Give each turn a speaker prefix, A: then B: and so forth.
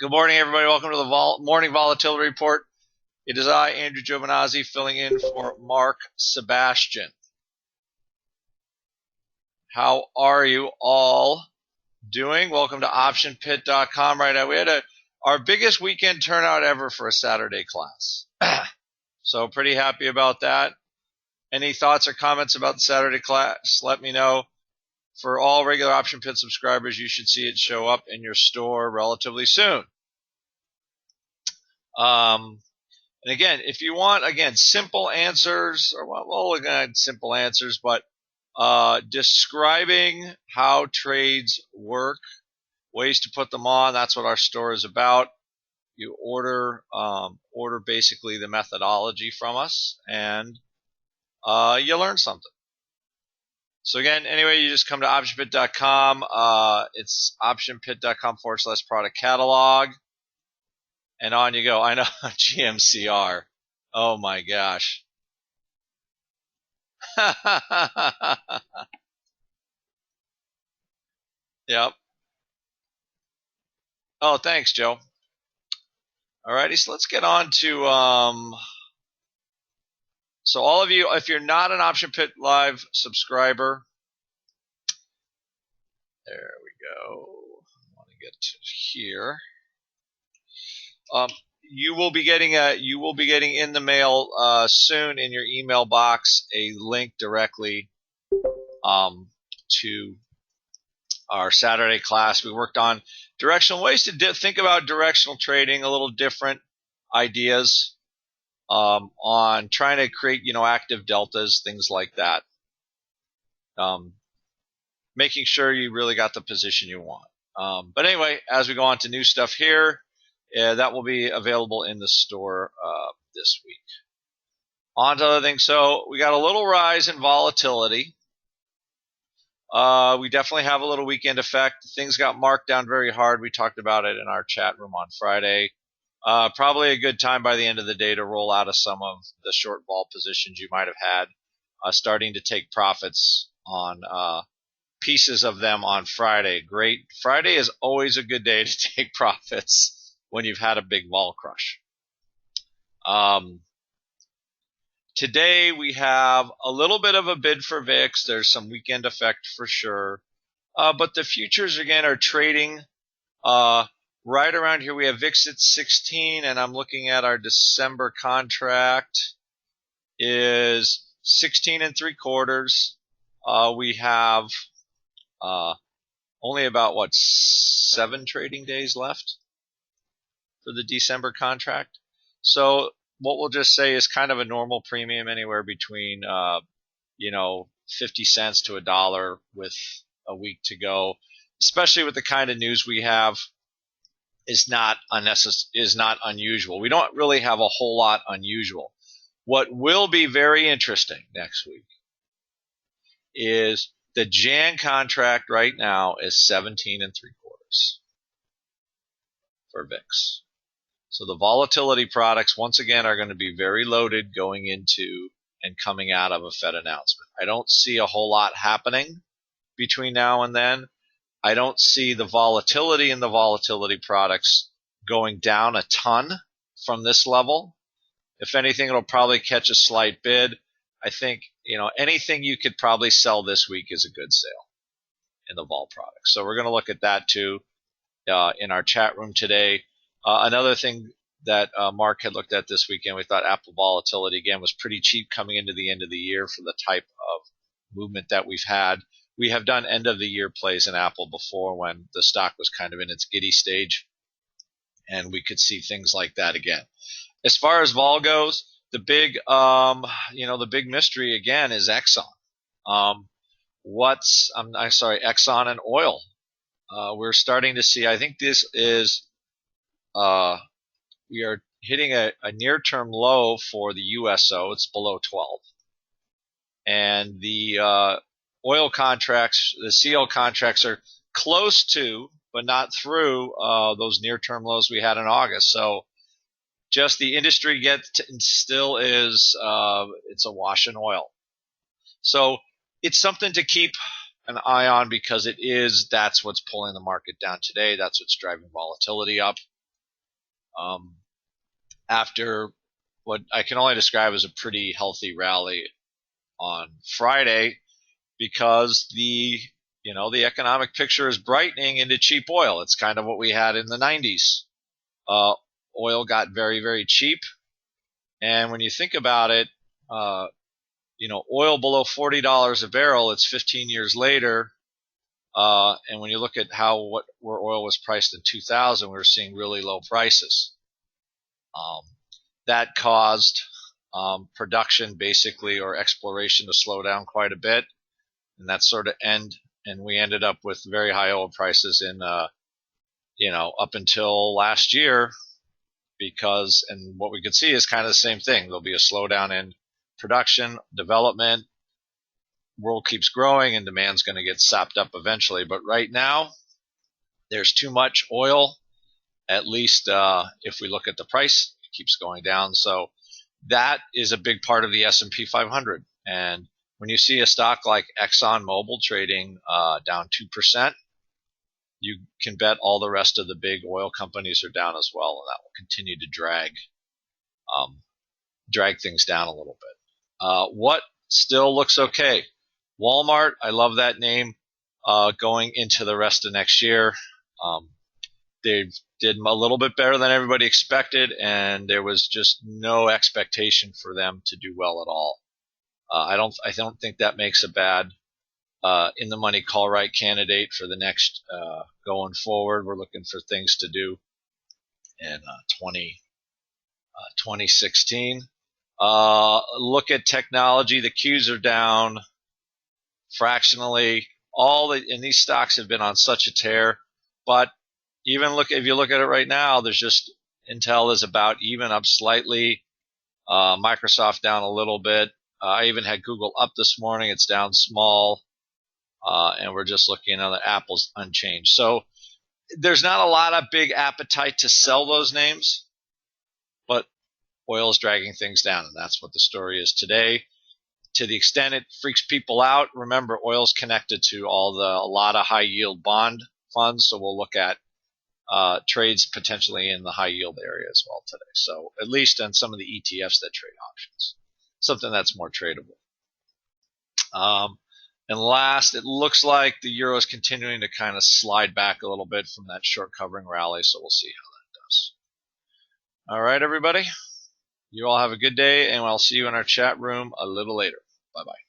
A: Good morning, everybody. Welcome to the morning volatility report. It is I, Andrew Giovinazzi, filling in for Mark Sebastian. How are you all doing? Welcome to OptionPit.com. Right now, we had our biggest weekend turnout ever for a Saturday class. So pretty happy about that. Any thoughts or comments about the Saturday class? Let me know. For all regular Option Pit subscribers, you should see it show up in your store relatively soon. And again, if you want, simple answers, or again, simple answers, but describing how trades work, ways to put them on, that's what our store is about. You order basically the methodology from us, and you learn something. So again, anyway, you just come to optionpit.com. It's optionpit.com/product catalog. And on you go. I know, GMCR. Oh my gosh. Yep. Oh, thanks, Joe. Alrighty, so let's get on to so all of you, if you're not an Option Pit Live subscriber, there we go. I want to get to here. You will be getting in the mail soon in your email box a link directly to our Saturday class. We worked on directional ways to think about directional trading, a little different ideas on trying to create active deltas, things like that. Making sure you really got the position you want. But anyway, as we go on to new stuff here, that will be available in the store this week. On to other things. So we got a little rise in volatility. We definitely have a little weekend effect. Things got marked down very hard. We talked about it in our chat room on Friday. Probably a good time by the end of the day to roll out of some of the short vol positions you might have had, starting to take profits on pieces of them on Friday. Great. Friday is always a good day to take profits when you've had a big vol crush. Today we have a little bit of a bid for VIX. There's some weekend effect for sure. But the futures again are trading right around here. We have VIX at 16, and I'm looking at our December contract is 16 3/4. We have only about 7 trading days left for the December contract. So what we'll just say is kind of a normal premium, anywhere between 50 cents to $1 with a week to go, especially with the kind of news we have, is not unusual. We don't really have a whole lot unusual. What will be very interesting next week is the Jan contract right now is 17 3/4 for VIX. So the volatility products, once again, are going to be very loaded going into and coming out of a Fed announcement. I don't see a whole lot happening between now and then. I don't see the volatility in the volatility products going down a ton from this level. If anything, it'll probably catch a slight bid. I think, anything you could probably sell this week is a good sale in the vol products. So we're going to look at that too in our chat room today. Another thing that Mark had looked at this weekend, we thought Apple volatility, again, was pretty cheap coming into the end of the year for the type of movement that we've had. We have done end-of-the-year plays in Apple before when the stock was kind of in its giddy stage, and we could see things like that again. As far as vol goes, the big mystery again is Exxon. Exxon and oil. We're starting to see, I think this is we are hitting a near-term low for the USO. It's below 12. And the oil contracts, the CL contracts, are close to, but not through, those near-term lows we had in August. So just the industry still is, it's a wash in oil. So it's something to keep an eye on because that's what's pulling the market down today. That's what's driving volatility up. After what I can only describe as a pretty healthy rally on Friday, because the economic picture is brightening into cheap oil. It's kind of what we had in the 90s. Oil got very, very cheap, and when you think about it, oil below $40 a barrel, it's 15 years later. And when you look at where oil was priced in 2000, we were seeing really low prices. That caused production basically, or exploration, to slow down quite a bit, and that sort of and we ended up with very high oil prices in up until last year, and what we could see is kind of the same thing. There'll be a slowdown in production, development. World keeps growing and demand's going to get sapped up eventually. But right now, there's too much oil. At least if we look at the price, it keeps going down. So that is a big part of the S&P 500. And when you see a stock like ExxonMobil trading down 2%, you can bet all the rest of the big oil companies are down as well, and that will continue to drag things down a little bit. What still looks okay? Walmart, I love that name. Going into the rest of next year, they did a little bit better than everybody expected, and there was just no expectation for them to do well at all. I don't think that makes a bad in the money call right candidate for the next going forward. We're looking for things to do in 2016. Look at technology. The Qs are down fractionally. And these stocks have been on such a tear, but if you look at it right now, there's just Intel is about even, up slightly. Microsoft down a little bit. I even had Google up this morning. It's down small. And we're just looking at the Apple's unchanged. So there's not a lot of big appetite to sell those names, but oil is dragging things down, and that's what the story is today. To the extent it freaks people out, remember, oil's connected to a lot of high yield bond funds, so we'll look at trades potentially in the high yield area as well today. So at least on some of the ETFs that trade options, something that's more tradable. And last, it looks like the euro is continuing to kind of slide back a little bit from that short covering rally, so we'll see how that does. All right, everybody. You all have a good day, and I'll see you in our chat room a little later. Bye-bye.